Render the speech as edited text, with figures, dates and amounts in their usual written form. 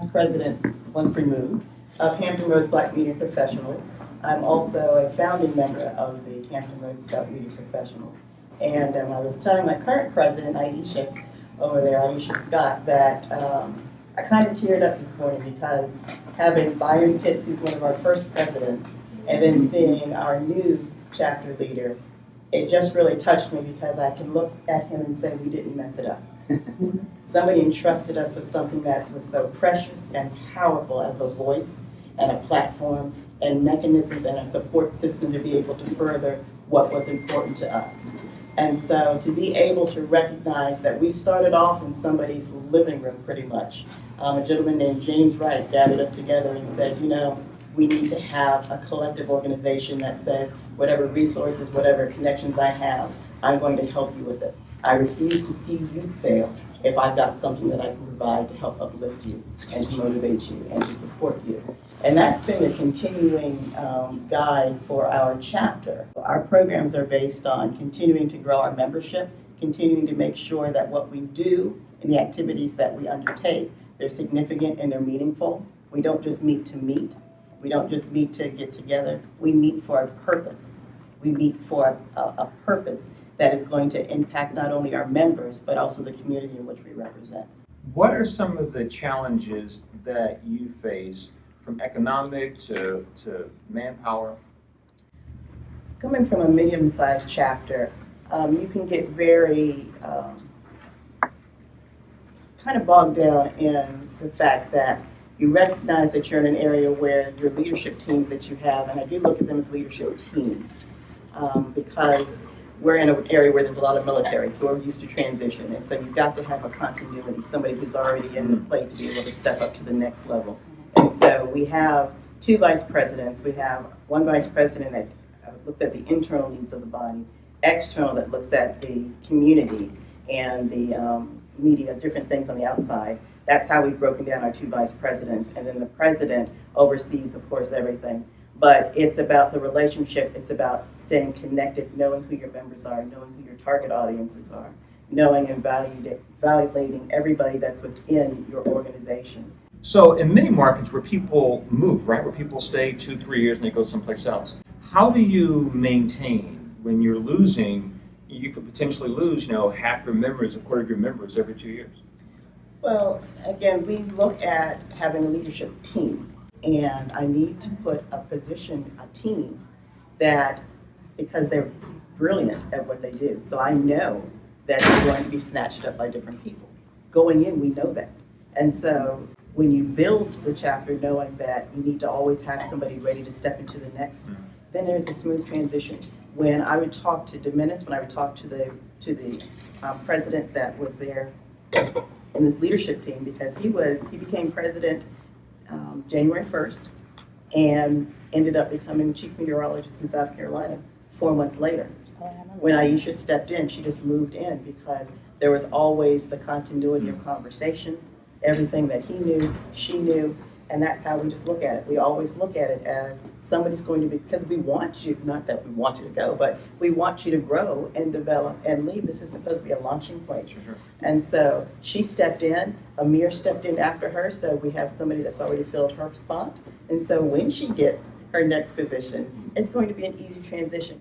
President, once removed, of Hampton Roads Black Media Professionals. I'm also a founding member of the Hampton Roads Black Media Professionals. And I was telling my current president, Aisha, over there, Aisha Scott, that I kind of teared up this morning because having Byron Pitts, who's one of our first presidents, and then seeing our new chapter leader, it just really touched me because I can look at him and say we didn't mess it up. Somebody entrusted us with something that was so precious and powerful as a voice and a platform and mechanisms and a support system to be able to further what was important to us. And so to be able to recognize that we started off in somebody's living room pretty much. A gentleman named James Wright gathered us together and said, you know, we need to have a collective organization that says whatever resources, whatever connections I have, I'm going to help you with it. I refuse to see you fail if I've got something that I can provide to help uplift you and to motivate you and to support you. And that's been a continuing guide for our chapter. Our programs are based on continuing to grow our membership, continuing to make sure that what we do and the activities that we undertake, they're significant and they're meaningful. We don't just meet to meet. We don't just meet to get together. We meet for a purpose. We meet for a purpose that is going to impact not only our members, but also the community in which we represent. What are some of the challenges that you face from economic to manpower? Coming from a medium-sized chapter, you can get very kind of bogged down in the fact that you recognize that you're in an area where your leadership teams that you have, and I do look at them as leadership teams, because we're in an area where there's a lot of military, so we're used to transition. And so you've got to have a continuity, somebody who's already in the plate to be able to step up to the next level. And so we have two vice presidents. We have one vice president that looks at the internal needs of the body, external that looks at the community and the media, different things on the outside. That's how we've broken down our two vice presidents. And then the president oversees, of course, everything. But it's about the relationship, it's about staying connected, knowing who your members are, knowing who your target audiences are, knowing and validating everybody that's within your organization. So in many markets where people move, right, where people stay 2-3 years and they go someplace else, how do you maintain when you're losing, you could potentially lose, half your members, a quarter of your members every 2 years? Well, again, we look at having a leadership team. And I need to put a team that, because they're brilliant at what they do. So I know that they're going to be snatched up by different people. Going in, we know that. And so when you build the chapter knowing that you need to always have somebody ready to step into the next, then there's a smooth transition. When I would talk to Dominus, when I would talk to the president that was there in this leadership team, because he became president January 1st and ended up becoming chief meteorologist in South Carolina 4 months later. When Aisha stepped in, she just moved in because there was always the continuity of conversation, everything that he knew, she knew, and that's how we just look at it. We always look at it as somebody's going to be, because we want you, not that we want you to go, but we want you to grow and develop and leave. This is supposed to be a launching point. Sure. And so she stepped in, Amir stepped in after her, so we have somebody that's already filled her spot. And so when she gets her next position, it's going to be an easy transition.